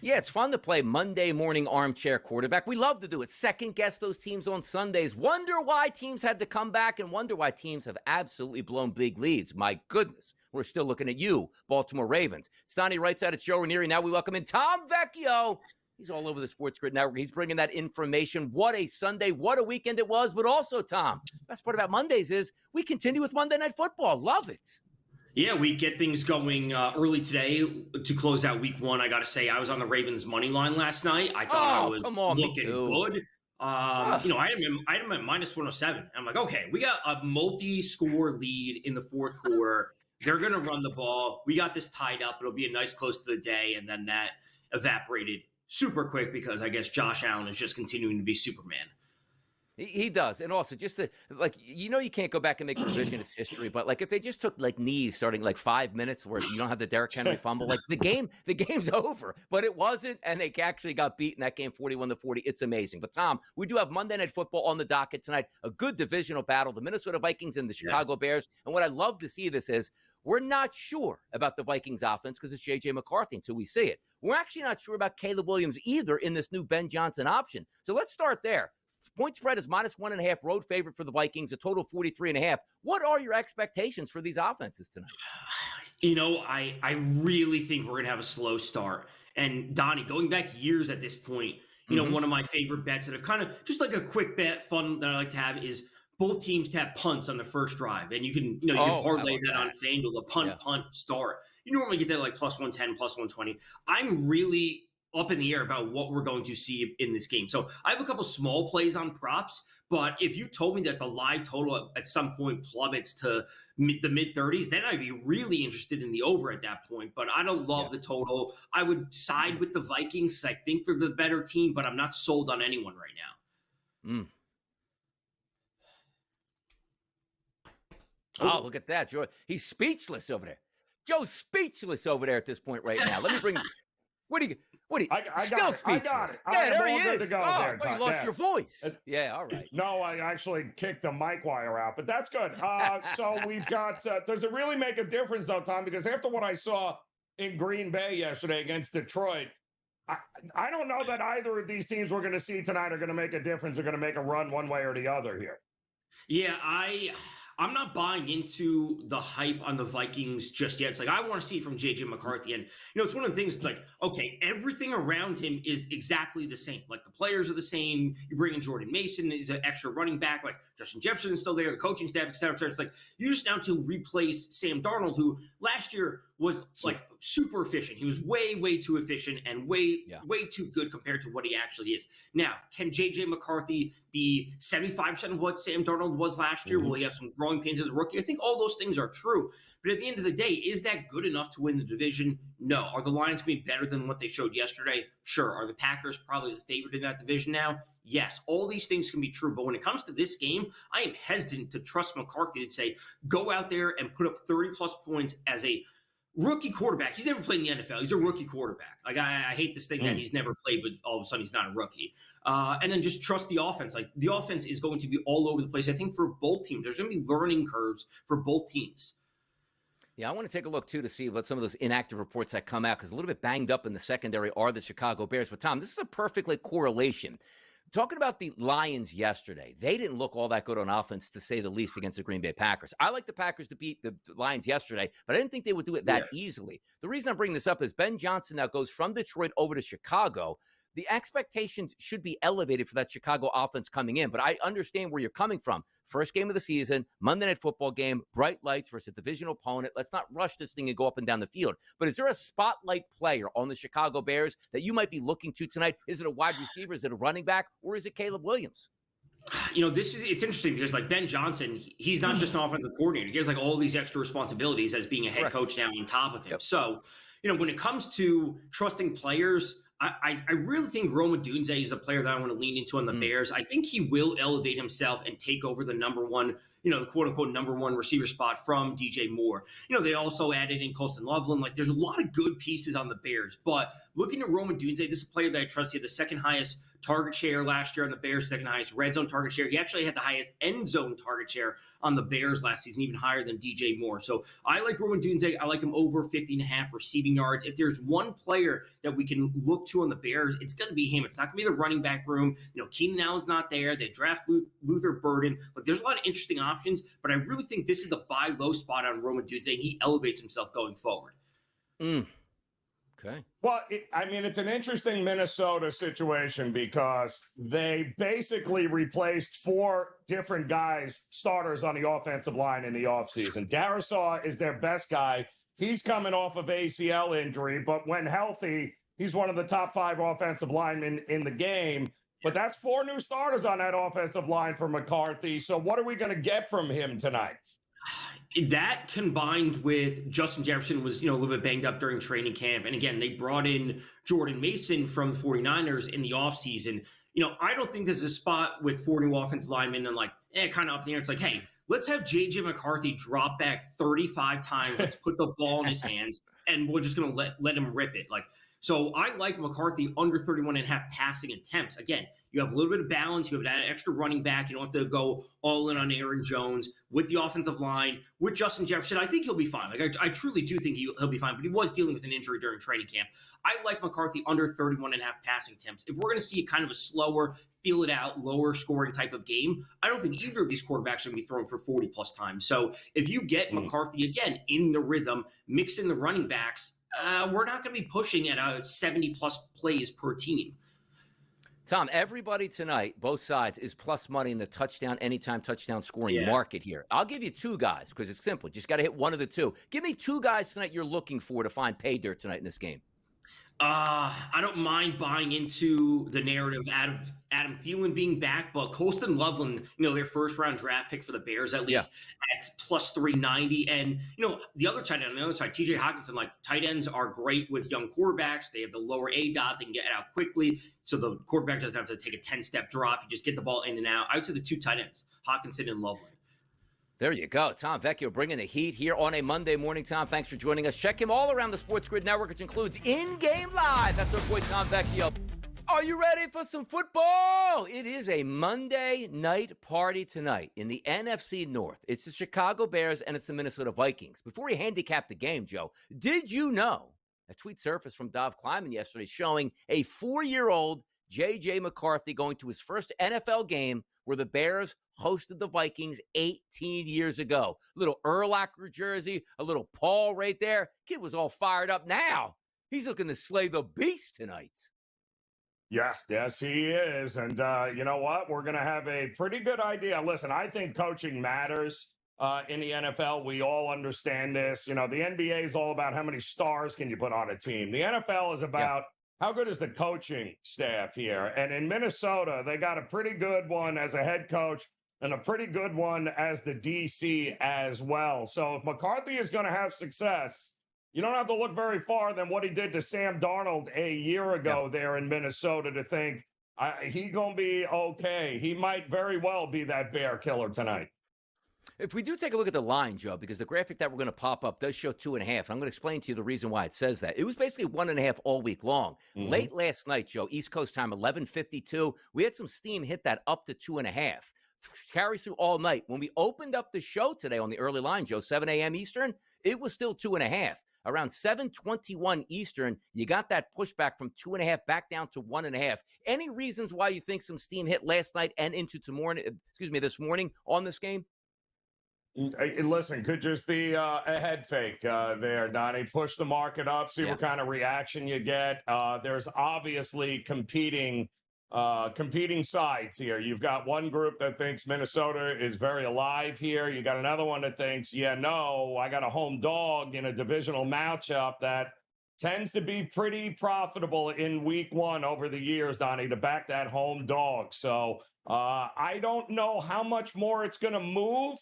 Yeah, it's fun to play Monday morning armchair quarterback. We love to do it. Second guess those teams on Sundays. Wonder why teams had to come back and wonder why teams have absolutely blown big leads. My goodness, we're still looking at you, Baltimore Ravens. Stani writes out, it's Joe Ranieri. Now we welcome in Tom Vecchio. He's all over the Sports Grid Network. He's bringing that information. What a Sunday, what a weekend it was. But also, Tom, best part about Mondays is we continue with Monday Night Football. Love it. Yeah, we get things going early today to close out week one. I got to say, I was on the Ravens money line last night. I thought I was looking good. I had him at minus 107. I'm like, okay, we got a multi-score lead in the fourth quarter. They're going to run the ball. We got this tied up. It'll be a nice close to the day. And then that evaporated super quick because I guess Josh Allen is just continuing to be Superman. He does. And also just you can't go back and make revisionist history, but if they just took knees starting 5 minutes where you don't have the Derrick Henry fumble, the game's over, but it wasn't. And they actually got beat in that game 41-40. It's amazing. But Tom, we do have Monday Night Football on the docket tonight, a good divisional battle, the Minnesota Vikings and the Chicago Bears. And what I love to see this is we're not sure about the Vikings offense because it's J.J. McCarthy until we see it. We're actually not sure about Caleb Williams either in this new Ben Johnson option. So let's start there. Point spread is minus 1.5, road favorite for the Vikings, a total of 43.5. What are your expectations for these offenses tonight? I really think we're going to have a slow start. And Donnie, going back years at this point, one of my favorite bets that have kind of just a quick bet fun that I like to have is both teams to have punts on the first drive. And you can parlay that on FanDuel, the punt start. You normally get that plus 110, plus 120. I'm really up in the air about what we're going to see in this game. So I have a couple small plays on props, but if you told me that the live total at some point plummets to the mid-30s, then I'd be really interested in the over at that point. But I don't love the total. I would side with the Vikings. I think they're the better team, but I'm not sold on anyone right now. Oh, look at that, Joe. He's speechless over there. Joe's speechless over there at this point right now. Let me bring What do you? Still speechless. I got it. Yeah, there he is. To go there, you lost your voice. Yeah, all right. No, I actually kicked the mic wire out, but that's good. So we've got, does it really make a difference though, Tom? Because after what I saw in Green Bay yesterday against Detroit, I don't know that either of these teams we're going to see tonight are going to make a difference, are going to make a run one way or the other here. Yeah, I'm not buying into the hype on the Vikings just yet. It's I want to see it from J.J. McCarthy. And, it's one of the things, it's okay, everything around him is exactly the same. The players are the same. You bring in Jordan Mason, he's an extra running back. Justin Jefferson is still there, the coaching staff, et cetera, et cetera. It's you just now to replace Sam Darnold, who last year was super efficient. He was way, way too efficient and way too good compared to what he actually is. Now, can J.J. McCarthy be 75% of what Sam Darnold was last year? Will he have some growing pains as a rookie? I think all those things are true. But at the end of the day, is that good enough to win the division? No. Are the Lions going to be better than what they showed yesterday? Sure. Are the Packers probably the favorite in that division now? Yes. All these things can be true. But when it comes to this game, I am hesitant to trust McCarthy to say, go out there and put up 30-plus points as a rookie quarterback. He's never played in the NFL. He's a rookie quarterback. I hate this thing that he's never played, but all of a sudden he's not a rookie. And then just trust the offense. The offense is going to be all over the place. I think for both teams, there's going to be learning curves for both teams. Yeah, I want to take a look, too, to see what some of those inactive reports that come out, because a little bit banged up in the secondary are the Chicago Bears. But, Tom, this is a perfect correlation. Talking about the Lions yesterday, they didn't look all that good on offense, to say the least, against the Green Bay Packers. I like the Packers to beat the Lions yesterday, but I didn't think they would do it that easily. The reason I'm bringing this up is Ben Johnson now goes from Detroit over to Chicago. The expectations should be elevated for that Chicago offense coming in, but I understand where you're coming from. First game of the season, Monday Night Football game, bright lights versus a divisional opponent. Let's not rush this thing and go up and down the field. But is there a spotlight player on the Chicago Bears that you might be looking to tonight? Is it a wide receiver? Is it a running back? Or is it Caleb Williams? It's interesting because Ben Johnson, he's not just an offensive coordinator. He has all these extra responsibilities as being a head coach now on top of him. Yep. So, when it comes to trusting players, I really think Rome Odunze is a player that I want to lean into on the Bears. I think he will elevate himself and take over the number one, the quote-unquote number one receiver spot from DJ Moore. They also added in Colston Loveland. There's a lot of good pieces on the Bears, but looking at Roman Dunze, this is a player that I trust. He had the second highest target share last year on the Bears, second highest red zone target share. He actually had the highest end zone target share on the Bears last season, even higher than DJ Moore. So I like Roman Dunze. I like him over 50.5 receiving yards. If there's one player that we can look to on the Bears, it's going to be him. It's not going to be the running back room. Keenan Allen's not there. They draft Luther Burden. Like, there's a lot of interesting options, but I really think this is the buy low spot on Roman Dunze, and he elevates himself going forward. Okay. Well, it's an interesting Minnesota situation because they basically replaced 4 different guys, starters on the offensive line in the offseason. Darisaw is their best guy. He's coming off of ACL injury, but when healthy, he's one of the top 5 offensive linemen in the game. But that's 4 new starters on that offensive line for McCarthy. So what are we going to get from him tonight? That combined with Justin Jefferson was, a little bit banged up during training camp. And again, they brought in Jordan Mason from the 49ers in the offseason. I don't think there's a spot with 4 new offensive linemen and kind of up in the air. It's like, hey, let's have J.J. McCarthy drop back 35 times. Let's put the ball in his hands, and we're just going to let him rip it. So I like McCarthy under 31.5 passing attempts. Again, you have a little bit of balance. You have that extra running back. You don't have to go all in on Aaron Jones with the offensive line. With Justin Jefferson, I think he'll be fine. I truly do think he'll be fine, but he was dealing with an injury during training camp. I like McCarthy under 31.5 passing attempts. If we're going to see kind of a slower, feel it out, lower scoring type of game, I don't think either of these quarterbacks are going to be throwing for 40 plus times. So if you get McCarthy again in the rhythm, mix in the running backs, we're not going to be pushing at 70-plus plays per team. Tom, everybody tonight, both sides, is plus money in the touchdown, anytime touchdown scoring market here. I'll give you 2 guys because it's simple. Just got to hit one of the 2. Give me 2 guys tonight you're looking for to find pay dirt tonight in this game. I don't mind buying into the narrative Adam Thielen being back, but Colston Loveland, their first round draft pick for the Bears, at least at plus 390. And, the other tight end on the other side, TJ Hawkinson, tight ends are great with young quarterbacks. They have the lower ADOT. They can get out quickly. So the quarterback doesn't have to take a 10-step drop. You just get the ball in and out. I would say the 2 tight ends, Hawkinson and Loveland. There you go. Tom Vecchio bringing the heat here on a Monday morning. Tom, thanks for joining us. Check him all around the Sports Grid Network, which includes In-Game Live. That's our boy Tom Vecchio. Are you ready for some football? It is a Monday night party tonight in the NFC North. It's the Chicago Bears and it's the Minnesota Vikings. Before we handicap the game, Joe, did you know a tweet surfaced from Dov Kleiman yesterday showing a 4-year-old J.J. McCarthy going to his first NFL game where the Bears hosted the Vikings 18 years ago. Little Urlacher jersey, a little Paul right there. Kid was all fired up now. He's looking to slay the beast tonight. Yes, he is. And you know what? We're going to have a pretty good idea. Listen, I think coaching matters in the NFL. We all understand this. The NBA is all about how many stars can you put on a team. The NFL is about how good is the coaching staff here? And in Minnesota, they got a pretty good one as a head coach and a pretty good one as the DC as well. So if McCarthy is going to have success, you don't have to look very far than what he did to Sam Darnold a year ago there in Minnesota to think he going to be okay. He might very well be that bear killer tonight. If we do take a look at the line, Joe, because the graphic that we're going to pop up does show 2.5. I'm going to explain to you the reason why it says that. It was basically 1.5 all week long. Mm-hmm. Late last night, Joe, East Coast time, 11:52. We had some steam hit that up to 2.5. Carries through all night. When we opened up the show today on the early line, Joe, 7 a.m. Eastern, it was still 2.5. Around 7:21 Eastern, you got that pushback from 2.5 back down to 1.5. Any reasons why you think some steam hit last night and into this morning on this game? Listen, could just be a head fake there, Donnie. Push the market up, see what kind of reaction you get. There's obviously competing sides here. You've got one group that thinks Minnesota is very alive here. You got another one that thinks, I got a home dog in a divisional matchup that tends to be pretty profitable in week 1 over the years, Donnie, to back that home dog. So I don't know how much more it's going to move.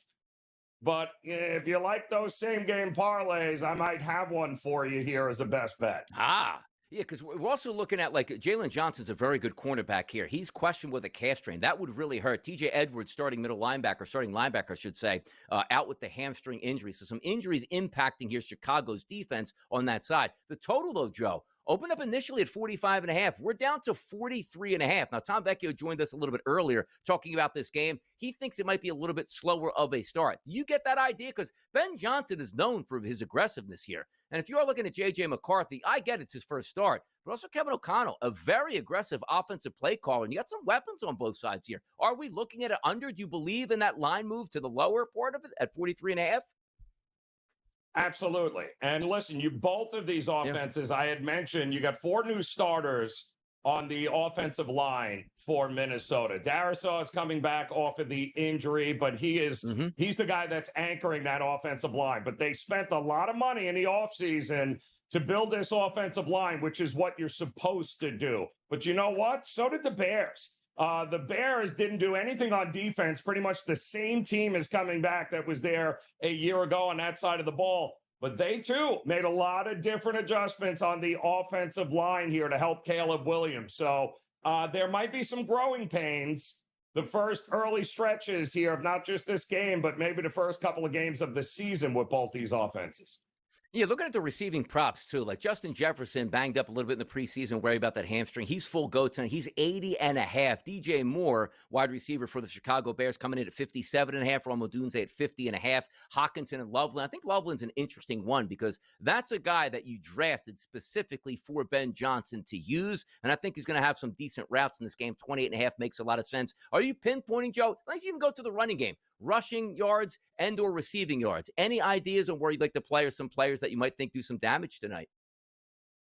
But if you like those same-game parlays, I might have one for you here as a best bet. Yeah, because we're also looking at, Jalen Johnson's a very good cornerback here. He's questioned with a calf strain. That would really hurt. TJ Edwards, starting linebacker, I should say, out with the hamstring injury. So some injuries impacting here Chicago's defense on that side. The total, though, Joe, opened up initially at 45.5. We're down to 43.5. Now, Tom Vecchio joined us a little bit earlier talking about this game. He thinks it might be a little bit slower of a start. Do you get that idea? Because Ben Johnson is known for his aggressiveness here. And if you are looking at J.J. McCarthy, I get it's his first start, but also Kevin O'Connell, a very aggressive offensive play caller. And you got some weapons on both sides here. Are we looking at it under? Do you believe in that line move to the lower part of it at 43.5? Absolutely. And listen, you both of these offenses, I had mentioned, you got 4 new starters on the offensive line for Minnesota. Darisaw is coming back off of the injury, but he's the guy that's anchoring that offensive line. But they spent a lot of money in the offseason to build this offensive line, which is what you're supposed to do. But you know what? So did the Bears. The Bears didn't do anything on defense. Pretty much the same team is coming back that was there a year ago on that side of the ball. But they, too, made a lot of different adjustments on the offensive line here to help Caleb Williams. So there might be some growing pains the first early stretches here of not just this game, but maybe the first couple of games of the season with both these offenses. Yeah, looking at the receiving props, too, like Justin Jefferson banged up a little bit in the preseason, worried about that hamstring. He's full go tonight. He's 80.5. DJ Moore, wide receiver for the Chicago Bears, coming in at 57.5. Romo Dunze at 50.5. Hockenson and Loveland. I think Loveland's an interesting one because that's a guy that you drafted specifically for Ben Johnson to use, and I think he's going to have some decent routes in this game. 28.5 makes a lot of sense. Are you pinpointing, Joe? Let's even go to the running game. Rushing yards and or receiving yards. Any ideas on where you'd like to play or some players that you might think do some damage tonight?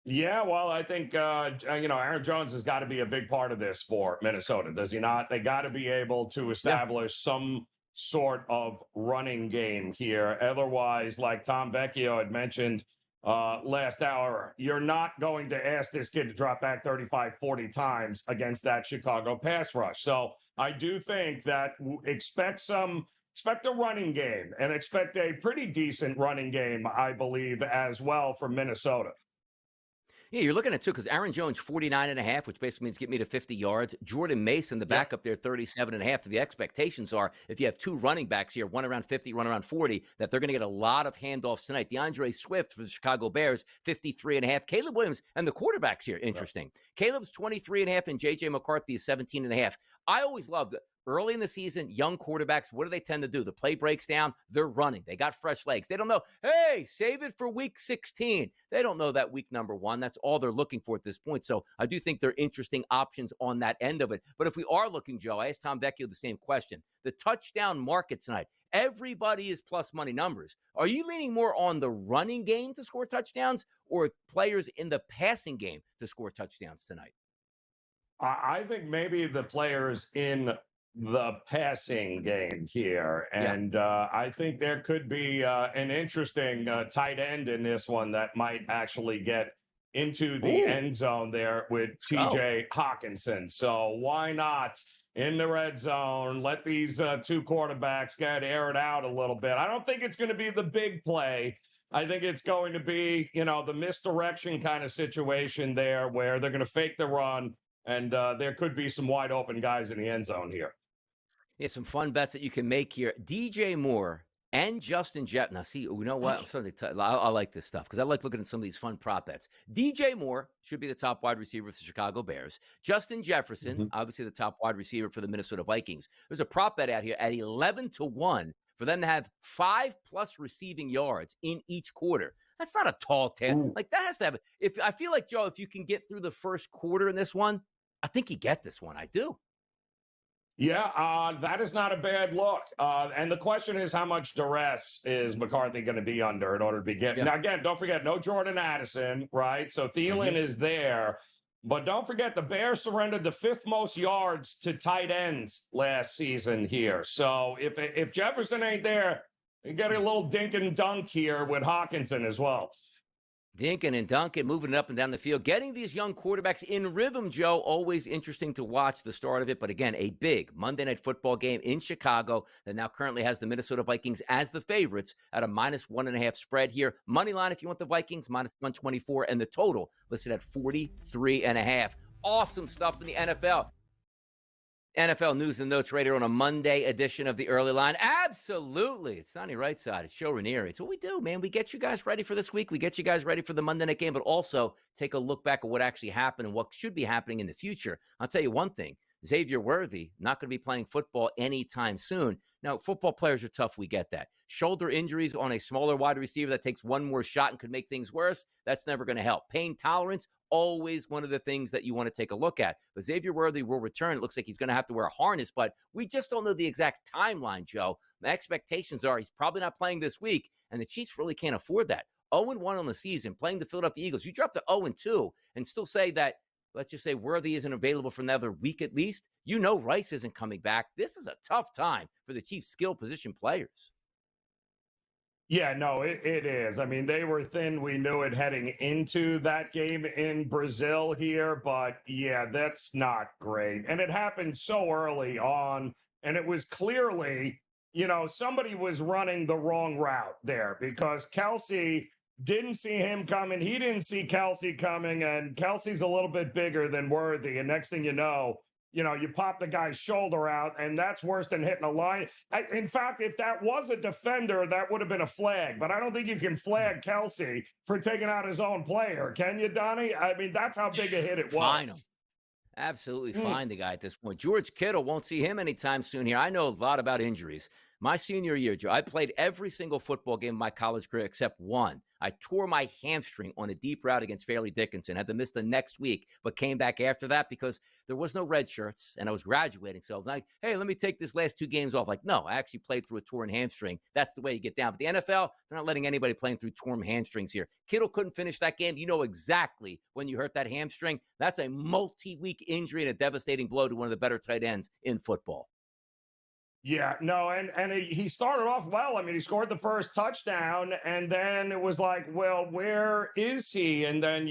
Yeah, well, I think, Aaron Jones has got to be a big part of this for Minnesota, does he not? They got to be able to establish some sort of running game here. Otherwise, like Tom Vecchio had mentioned last hour, you're not going to ask this kid to drop back 35, 40 times against that Chicago pass rush. So I do think that expect a running game and expect a pretty decent running game, I believe, as well from Minnesota. Yeah, you're looking at two because Aaron Jones, 49.5, which basically means get me to 50 yards. Jordan Mason, the backup there, 37.5. The expectations are if you have 2 running backs here, one around 50, one around 40, that they're going to get a lot of handoffs tonight. DeAndre Swift for the Chicago Bears, 53.5. Caleb Williams and the quarterbacks here, interesting. Caleb's 23.5 and J.J. McCarthy is 17.5. I always loved it. Early in the season, young quarterbacks, what do they tend to do? The play breaks down, they're running. They got fresh legs. They don't know, hey, save it for week 16. They don't know that week number 1. That's all they're looking for at this point. So I do think they're interesting options on that end of it. But if we are looking, Joe, I asked Tom Vecchio the same question. The touchdown market tonight, everybody is plus money numbers. Are you leaning more on the running game to score touchdowns or players in the passing game to score touchdowns tonight? I think maybe the players in the passing game here. And I think there could be an interesting tight end in this one that might actually get into the end zone there with TJ Hockenson. So why not in the red zone, let these 2 quarterbacks get aired out a little bit. I don't think it's going to be the big play. I think it's going to be, the misdirection kind of situation there where they're going to fake the run and there could be some wide open guys in the end zone here. Yeah, some fun bets that you can make here. DJ Moore and Justin Jefferson. Now, see, you know what? I like this stuff because I like looking at some of these fun prop bets. DJ Moore should be the top wide receiver for the Chicago Bears. Justin Jefferson, obviously the top wide receiver for the Minnesota Vikings. There's a prop bet out here at 11-1 for them to have 5+ receiving yards in each quarter. That's not a tall task. Like that has to have. I feel like, Joe, if you can get through the first quarter in this one, I think you get this one. I do. Yeah, that is not a bad look. And the question is, how much duress is McCarthy going to be under in order to begin? Now, again, don't forget, no Jordan Addison, right? So Thielen is there. But don't forget, the Bears surrendered the 5th most yards to tight ends last season here. So if Jefferson ain't there, you got a little dink and dunk here with Hockenson as well. Dinkin and Duncan moving it up and down the field, getting these young quarterbacks in rhythm, Joe. Always interesting to watch the start of it. But again, a big Monday Night Football game in Chicago that now currently has the Minnesota Vikings as the favorites at a -1.5 spread here. Money line, if you want the Vikings, -124, and the total listed at 43.5. Awesome stuff in the NFL. NFL News and Notes right here on a Monday edition of the Early Line. Absolutely. It's not your right side. It's Joe Ranieri. It's what we do, man. We get you guys ready for this week. We get you guys ready for the Monday night game, but also take a look back at what actually happened and what should be happening in the future. I'll tell you one thing. Xavier Worthy, not going to be playing football anytime soon. Now, football players are tough. We get that. Shoulder injuries on a smaller wide receiver that takes one more shot and could make things worse, that's never going to help. Pain tolerance, always one of the things that you want to take a look at. But Xavier Worthy will return. It looks like he's going to have to wear a harness, but we just don't know the exact timeline, Joe. The expectations are he's probably not playing this week, and the Chiefs really can't afford that. 0-1 on the season, playing the Philadelphia Eagles. You drop to 0-2 and still say that, let's just say Worthy isn't available for another week at least. You know Rice isn't coming back. This is a tough time for the Chiefs' skill position players. Yeah, no, it is. I mean, they were thin. We knew it heading into that game in Brazil here, but yeah, that's not great. And it happened so early on, and it was clearly, somebody was running the wrong route there because Kelsey didn't see him coming. He didn't see Kelsey coming, and Kelsey's a little bit bigger than Worthy. And next thing you know, you pop the guy's shoulder out, and that's worse than hitting a line. In fact, if that was a defender, that would have been a flag. But I don't think you can flag Kelsey for taking out his own player. Can you, Donnie? I mean, that's how big a hit it was. Fine him. Absolutely fine the guy at this point. George Kittle won't see him anytime soon here. I know a lot about injuries. My senior year, Joe, I played every single football game of my college career except one. I tore my hamstring on a deep route against Fairleigh Dickinson. Had to miss the next week, but came back after that because there was no red shirts and I was graduating. So I was like, hey, let me take this last 2 games off. Like, no, I actually played through a torn hamstring. That's the way you get down. But the NFL, they're not letting anybody playing through torn hamstrings here. Kittle couldn't finish that game. You know exactly when you hurt that hamstring. That's a multi-week injury and a devastating blow to one of the better tight ends in football. Yeah, no, and he started off well. I mean, he scored the first touchdown, and then it was like, well, where is he? And then,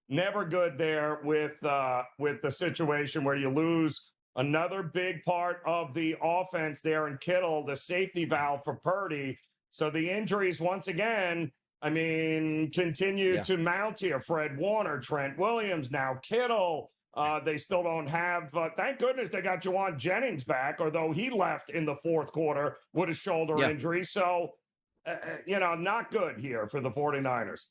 never good there with the situation where you lose another big part of the offense there in Kittle, the safety valve for Purdy. So the injuries once again, I mean, continue to mount here. Fred Warner, Trent Williams, now Kittle. They still don't have, thank goodness they got Juwan Jennings back, although he left in the fourth quarter with a shoulder injury. So, not good here for the 49ers.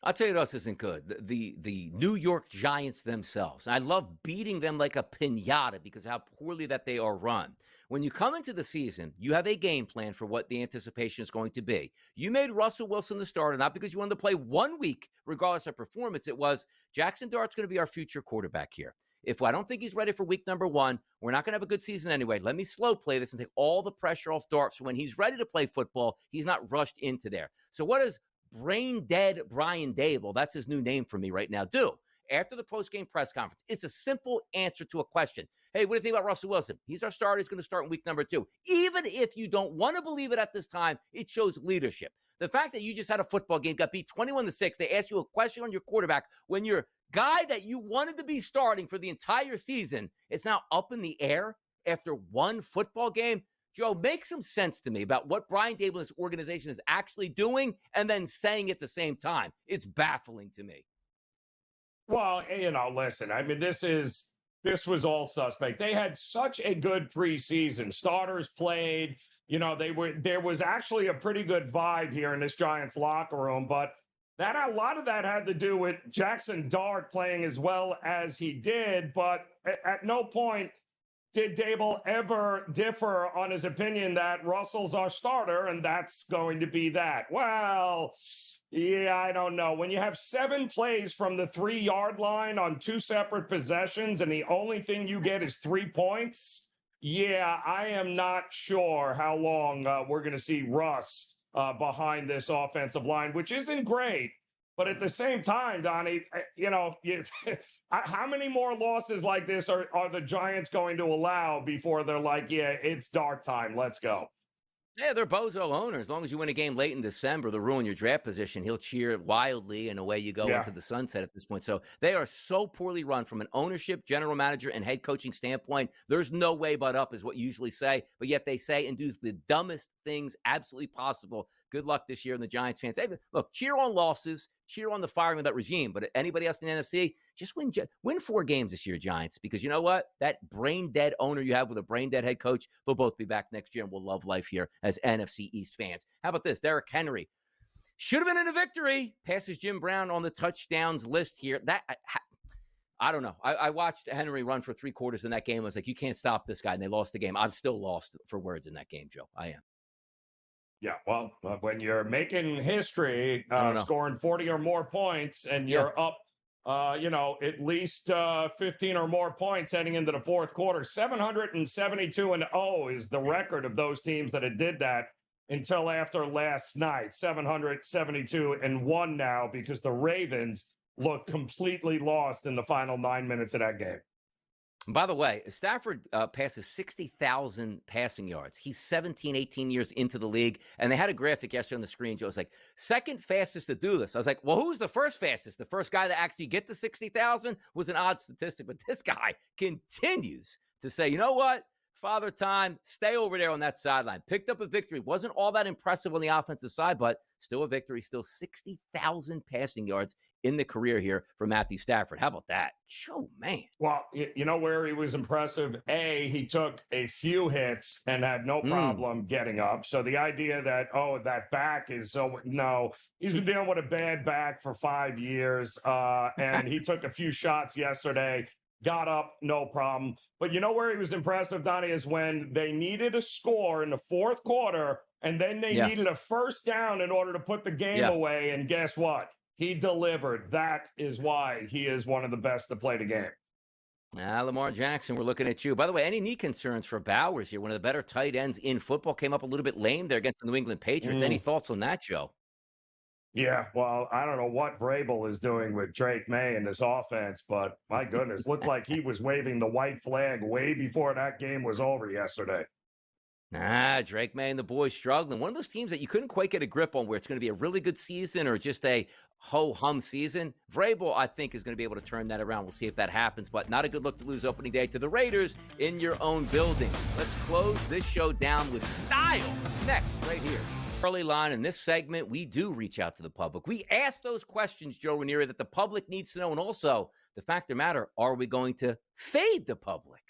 I'll tell you what else isn't good. The New York Giants themselves. I love beating them like a piñata because of how poorly that they are run. When you come into the season, you have a game plan for what the anticipation is going to be. You made Russell Wilson the starter, not because you wanted to play 1 week, regardless of performance. It was Jackson Dart's going to be our future quarterback here. If I don't think he's ready for week number 1, we're not going to have a good season anyway. Let me slow play this and take all the pressure off Dart. So when he's ready to play football, he's not rushed into there. So what does brain dead Brian Dable, that's his new name for me right now, do? After the post-game press conference, it's a simple answer to a question. Hey, what do you think about Russell Wilson? He's our starter. He's going to start in week number 2. Even if you don't want to believe it at this time, it shows leadership. The fact that you just had a football game, got beat 21-6, they asked you a question on your quarterback when your guy that you wanted to be starting for the entire season is now up in the air after one football game. Joe, make some sense to me about what Brian Dable and his organization is actually doing and then saying at the same time. It's baffling to me. Well, listen, I mean, this was all suspect. They had such a good preseason. Starters played, there was actually a pretty good vibe here in this Giants locker room, but a lot of that had to do with Jackson Dart playing as well as he did, but at no point did Dable ever differ on his opinion that Russell's our starter and that's going to be that? Well, yeah, I don't know. When you have 7 plays from the 3-yard line on 2 separate possessions and the only thing you get is 3 points, yeah, I am not sure how long we're going to see Russ behind this offensive line, which isn't great. But at the same time, Donnie, how many more losses like this are the Giants going to allow before they're like, yeah, it's Dart time, let's go? Yeah, they're bozo owners. As long as you win a game late in December, they'll ruin your draft position. He'll cheer wildly, and away you go into the sunset at this point. So they are so poorly run from an ownership, general manager, and head coaching standpoint. There's no way but up is what you usually say, but yet they say and do the dumbest things absolutely possible. Good luck this year. And the Giants fans, hey, look, cheer on losses, cheer on the firing of that regime. But anybody else in the NFC, just win 4 games this year, Giants, because you know what? That brain dead owner you have with a brain dead head coach, they'll both be back next year, and we'll love life here as NFC East fans. How about this? Derrick Henry should have been in a victory. Passes Jim Brown on the touchdowns list here. I don't know. I watched Henry run for 3 quarters in that game. I was like, you can't stop this guy. And they lost the game. I'm still lost for words in that game, Joe. I am. Yeah, well, when you're making history, scoring 40 or more points, and you're up, at least 15 or more points heading into the fourth quarter, 772-0 is the record of those teams that had did that until after last night. 772-1 now, because the Ravens look completely lost in the final 9 minutes of that game. By the way, Stafford passes 60,000 passing yards. He's 17, 18 years into the league. And they had a graphic yesterday on the screen, Joe. It was like, second fastest to do this. I was like, well, who's the first fastest? The first guy to actually get to 60,000 was an odd statistic. But this guy continues to say, you know what? Father Time, stay over there on that sideline. Picked up a victory. Wasn't all that impressive on the offensive side, but still a victory. Still 60,000 passing yards in the career here for Matthew Stafford. How about that? Oh, man. Well, you know where he was impressive? He took a few hits and had no problem getting up. So the idea that, that back is no, he's been dealing with a bad back for 5 years. And he took a few shots yesterday. Got up, no problem. But you know where he was impressive, Donnie, is when they needed a score in the fourth quarter, and then they needed a first down in order to put the game away. And guess what? He delivered. That is why he is one of the best to play the game. Lamar Jackson, we're looking at you. By the way, any knee concerns for Bowers here? One of the better tight ends in football. Came up a little bit lame there against the New England Patriots. Any thoughts on that, Joe? Yeah, well, I don't know what Vrabel is doing with Drake May in this offense, but my goodness, looked like he was waving the white flag way before that game was over yesterday. Drake May and the boys struggling. One of those teams that you couldn't quite get a grip on where it's going to be a really good season or just a ho-hum season. Vrabel, I think, is going to be able to turn that around. We'll see if that happens, but not a good look to lose opening day to the Raiders in your own building. Let's close this show down with style next, right here. Early line in this segment, we do reach out to the public. We ask those questions, Joe Ranieri, that the public needs to know. And also, the fact of the matter, are we going to fade the public?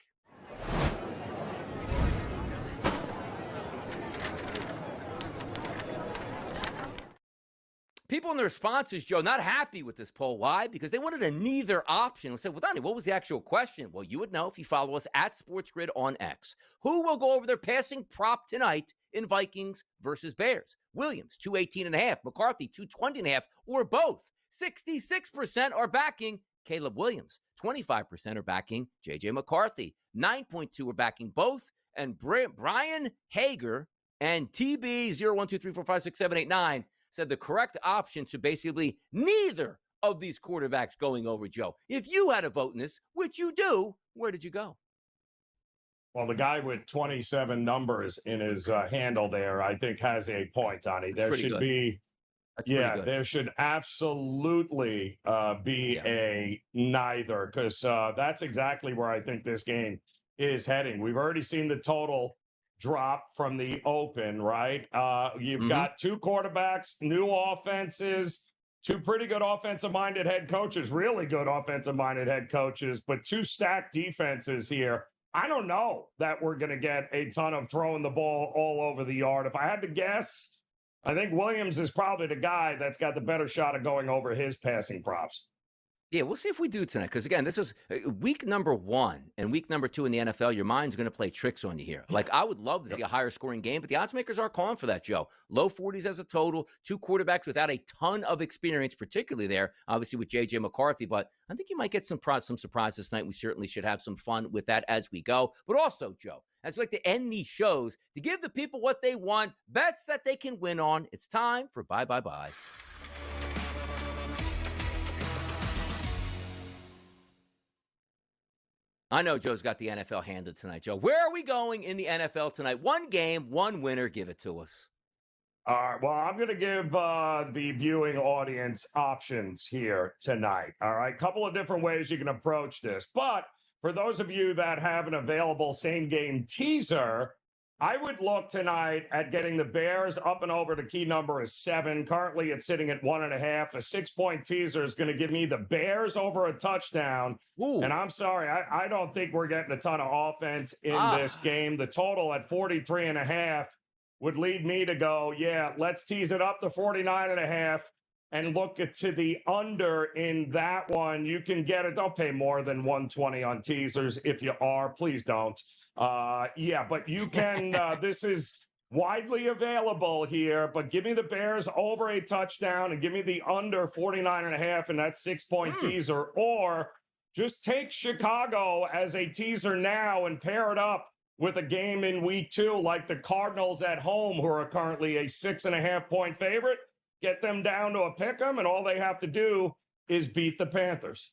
People in the responses, Joe, not happy with this poll. Why? Because they wanted a neither option. We said, well, Donnie, what was the actual question? Well, you would know if you follow us at SportsGrid on X. Who will go over their passing prop tonight in Vikings versus Bears? Williams, 218.5. McCarthy, 220.5. Or both. 66% are backing Caleb Williams. 25% are backing J.J. McCarthy. 9.2% are backing both. And Brian Hager and TB0123456789 said the correct option should basically neither of these quarterbacks going over, Joe. If you had a vote in this, which you do, where did you go? Well, the guy with 27 numbers in his handle there, I think, has a point, Donnie. There should be, there should absolutely be a neither, because that's exactly where I think this game is heading. We've already seen the total drop from the open, right? You've got 2 quarterbacks, new offenses, 2 pretty good offensive-minded head coaches, really good offensive-minded head coaches, but 2 stacked defenses here. I don't know that we're going to get a ton of throwing the ball all over the yard. If I had to guess, I think Williams is probably the guy that's got the better shot of going over his passing props. Yeah, we'll see if we do tonight. Because, again, this is week number 1 and week number 2 in the NFL. Your mind's going to play tricks on you here. Like, I would love to see a higher scoring game, but the odds makers are calling for that, Joe. Low 40s as a total, 2 quarterbacks without a ton of experience, particularly there, obviously with J.J. McCarthy. But I think you might get some surprises tonight. We certainly should have some fun with that as we go. But also, Joe, as we like to end these shows, to give the people what they want, bets that they can win on, it's time for Bye, Bye, Bye. I know Joe's got the NFL handled tonight, Joe. Where are we going in the NFL tonight? 1 game, 1 winner. Give it to us. All right. Well, I'm going to give the viewing audience options here tonight. All right. Couple of different ways you can approach this. But for those of you that have an available same game teaser, I would look tonight at getting the Bears up and over. The key number is 7. Currently, it's sitting at 1.5. A 6-point teaser is going to give me the Bears over a touchdown. Ooh. And I'm sorry, I don't think we're getting a ton of offense in this game. The total at 43.5 would lead me to go, yeah, let's tease it up to 49.5 and look to the under in that one. You can get it. Don't pay more than 120 on teasers. If you are, please don't. Yeah, but you can, this is widely available here, but give me the Bears over a touchdown and give me the under 49.5 in that 6-point teaser, or just take Chicago as a teaser now and pair it up with a game in week 2, like the Cardinals at home, who are currently a 6.5-point favorite. Get them down to a pick 'em, and all they have to do is beat the Panthers.